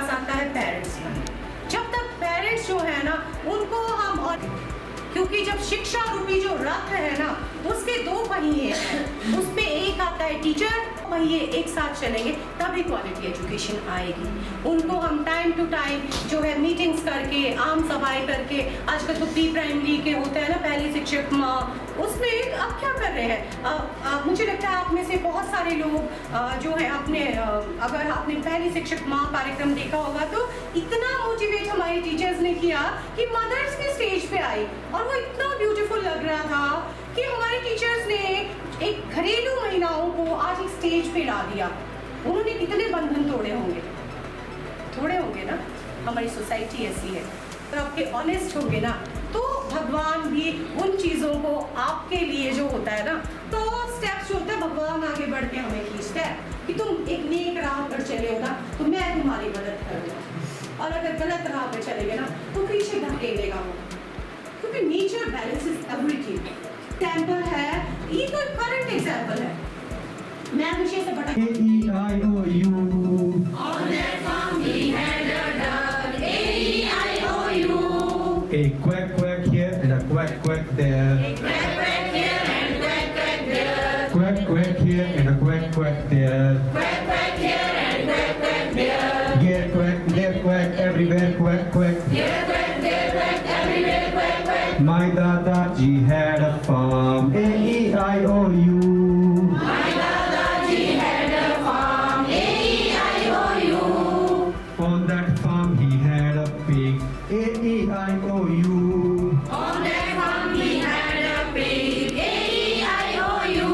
पास आता है पेरेंट्स का। जब तक पेरेंट्स जो है ना उनको हम, और क्योंकि जब शिक्षा रूपी जो रथ है ना उसके दो पहिए हैं, उसमें एक आता है टीचर, पहिए एक साथ चलेंगे तभी क्वालिटी एजुकेशन आएगी। उनको हम टाइम टू टाइम जो है मीटिंग्स करके, आम सभाएं करके, आजकल तो प्री प्राइमरी के होते हैं ना पहले शिक्षक माँ, उसमें अब क्या कर रहे हैं, मुझे लगता है आप में से बहुत सारे लोग जो है अपने अगर आपने पहली शिक्षक माँ कार्यक्रम देखा होगा तो इतना मोटिवेट हमारे टीचर्स ने किया कि मदर्स के स्टेज पे आई और वो इतना ब्यूटीफुल लग रहा था कि हमारे टीचर्स ने एक घरेलू महिलाओं को आज एक स्टेज पे ला दिया। उन्होंने कितने बंधन तोड़े होंगे ना। हमारी सोसाइटी ऐसी है, तो आपके ऑनेस्ट होंगे ना तो भगवान भी उन चीज़ों को आपके लिए जो होता है ना, तो स्टेप्स जो होता है भगवान आगे बढ़ के हमें खींचता है कि तुम एक नेक राह पर चले हो ना तो मैं तुम्हारी मदद करूँगा, और अगर गलत राह पर चलेंगे ना तो पीछे धकेलेगा वो, क्योंकि नेचर बैलेंसेस एवरीथिंग। टेम्पल है, ये तो करंट एग्जाम्पल है। मैं हमेशा से बता A-E-I-O-U. On that farm he had a duck, A-E-I-O-U. A quack quack here and a quack quack there. Quack quack here and quack quack there. Quack quack here and a quack quack there. Quack quack here and quack quack there. Here quack, there quack, everywhere quack quack. Here quack, there quack, everywhere quack quack. My Dadaji had a farm. A-E-I-O-U. My Dadaji had a farm, A-E-I-O-U. On that farm he had a pig. A-E-I-O-U. On that farm he had a pig, A-E-I-O-U.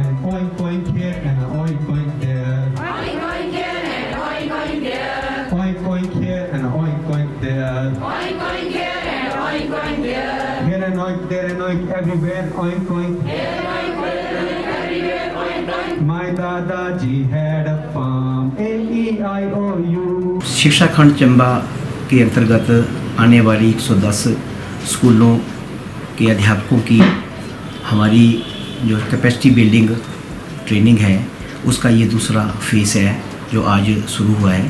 And oink oink here and a oink oink there. Oink oink here and oink oink there. Oink oink here and a oink oink there. Oink oink here and oink oink there. Here and oink, there and oink, everywhere oink oink. Here oink oink, everywhere oink oink. My Dadaji had a farm. A-E-I-O-U. शिक्षा खंड चंबा के अंतर्गत आने वाली 110 स्कूलों के अध्यापकों की हमारी जो कैपेसिटी बिल्डिंग ट्रेनिंग है उसका ये दूसरा फेज़ है जो आज शुरू हुआ है।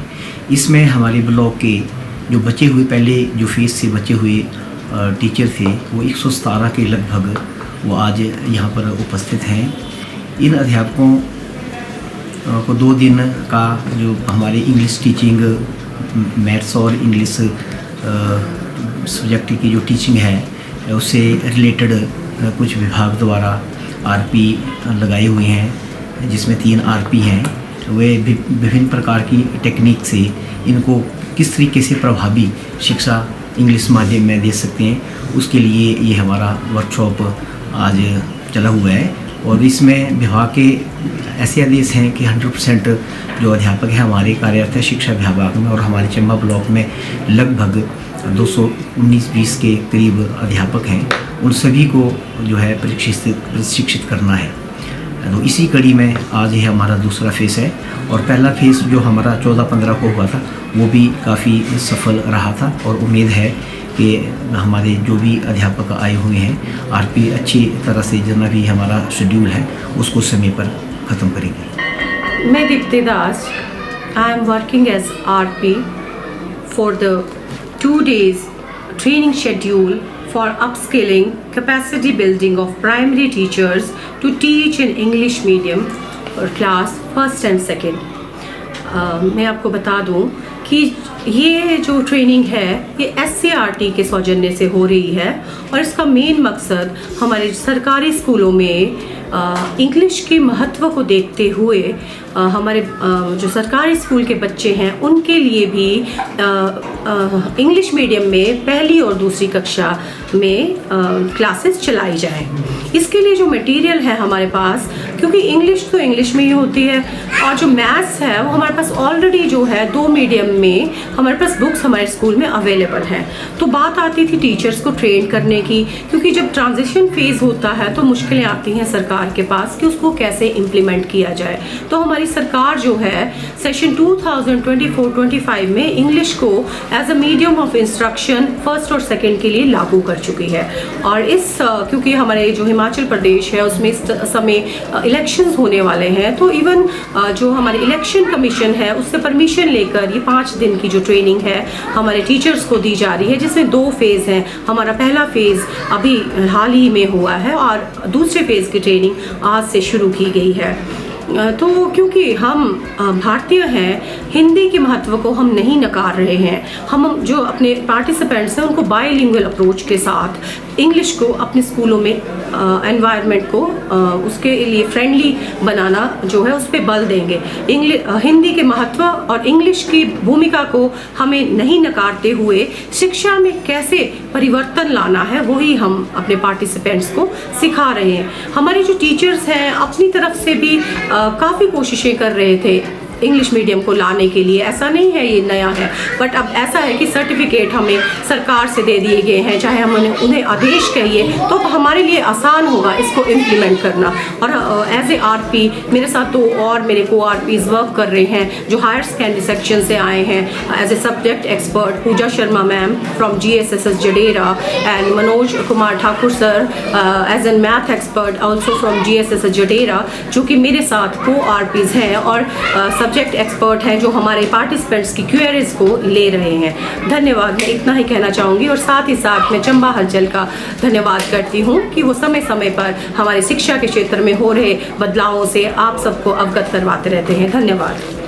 इसमें हमारे ब्लॉक के जो बचे हुए पहले जो फेज़ से बचे हुए टीचर थे वो 117 के लगभग वो आज यहाँ पर उपस्थित हैं। इन अध्यापकों को 2 दिन का जो हमारी इंग्लिश टीचिंग, मैथ्स और इंग्लिश सब्जेक्ट की जो टीचिंग है उससे रिलेटेड कुछ विभाग द्वारा आरपी लगाए हुए हैं, जिसमें 3 आरपी हैं। वे विभिन्न प्रकार की टेक्निक से इनको किस तरीके से प्रभावी शिक्षा इंग्लिश माध्यम में दे सकते हैं, उसके लिए ये हमारा वर्कशॉप आज चला हुआ है। और इसमें विभाग के ऐसे आदेश हैं कि 100% जो अध्यापक हैं हमारे कार्यरत है शिक्षा विभाग में, और हमारे चंबा ब्लॉक में लगभग 219-20 के करीब अध्यापक हैं। उन सभी को जो है प्रशिक्षित करना है। तो इसी कड़ी में आज ये हमारा दूसरा फेज़ है, और पहला फेज़ जो हमारा 14-15 को हुआ था वो भी काफ़ी सफल रहा था, और उम्मीद है कि हमारे जो भी अध्यापक आए हुए हैं आरपी अच्छी तरह से जितना भी हमारा शेड्यूल है उसको समय पर ख़त्म करेंगे। मैं Deepti Das, I am working as RP for the 2 days training schedule for upskilling, capacity building of primary teachers to teach in English medium for class 1st and 2nd। मैं आपको बता दूं कि ये जो ट्रेनिंग है ये SCRT के सौजन्य से हो रही है, और इसका मेन मकसद हमारे सरकारी स्कूलों में इंग्लिश के महत्व को देखते हुए हमारे जो सरकारी स्कूल के बच्चे हैं उनके लिए भी इंग्लिश मीडियम में पहली और दूसरी कक्षा में क्लासेस चलाई जाएं। इसके लिए जो मटेरियल है हमारे पास, क्योंकि इंग्लिश तो इंग्लिश में ही होती है और जो मैथ्स है वो हमारे पास ऑलरेडी जो है 2 मीडियम में हमारे पास बुक्स हमारे स्कूल में अवेलेबल हैं। तो बात आती थी टीचर्स को ट्रेन करने की, क्योंकि जब ट्रांजिशन फेज़ होता है तो मुश्किलें आती हैं सरकार के पास कि उसको कैसे इम्प्लीमेंट किया जाए। तो हमारे हमारी सरकार जो है सेशन 2024-25 में इंग्लिश को as a medium of instruction first और सेकंड के लिए लागू कर चुकी है। और इस क्योंकि हमारे जो हिमाचल प्रदेश है उसमें इस समय इलेक्शंस होने वाले हैं, तो इवन जो हमारे इलेक्शन कमीशन है उससे परमिशन लेकर ये 5 दिन की जो ट्रेनिंग है हमारे टीचर्स को दी जा रही है, जिसमें 2 फेज़ हैं। हमारा पहला फेज़ अभी हाल ही में हुआ है और दूसरे फेज़ की ट्रेनिंग आज से शुरू की गई है। तो क्योंकि हम भारतीय हैं, हिंदी के महत्व को हम नहीं नकार रहे हैं। हम जो अपने पार्टिसिपेंट्स हैं उनको बाइलिंगुअल अप्रोच के साथ इंग्लिश को अपने स्कूलों में एनवायरनमेंट को उसके लिए फ्रेंडली बनाना जो है उस पर बल देंगे। हिंदी के महत्व और इंग्लिश की भूमिका को हमें नहीं नकारते हुए शिक्षा में कैसे परिवर्तन लाना है वही हम अपने पार्टिसिपेंट्स को सिखा रहे हैं। हमारे जो टीचर्स हैं अपनी तरफ से भी काफ़ी कोशिशें कर रहे थे इंग्लिश मीडियम को लाने के लिए। ऐसा नहीं है ये नया है, बट अब ऐसा है कि सर्टिफिकेट हमें सरकार से दे दिए गए हैं, चाहे हम उन्हें आदेश कहिए, तो हमारे लिए आसान होगा इसको इम्प्लीमेंट करना। और एज ए आरपी मेरे साथ 2 और मेरे को आरपीज वर्क कर रहे हैं जो हायर सेकेंडरी सेक्शन से आए हैं as a subject expert, Puja Sharma ma'am from GSSS Jadera and Manoj Kumar Thakur sir as an math expert also from GSSS Jadera, जो कि मेरे साथ को आरपीज हैं और सब्जेक्ट एक्सपर्ट हैं जो हमारे पार्टिसिपेंट्स की क्वेरीज को ले रहे हैं। धन्यवाद, मैं इतना ही कहना चाहूँगी। और साथ ही साथ मैं चंबा हलचल का धन्यवाद करती हूँ कि वो समय समय पर हमारे शिक्षा के क्षेत्र में हो रहे बदलावों से आप सबको अवगत करवाते रहते हैं। धन्यवाद।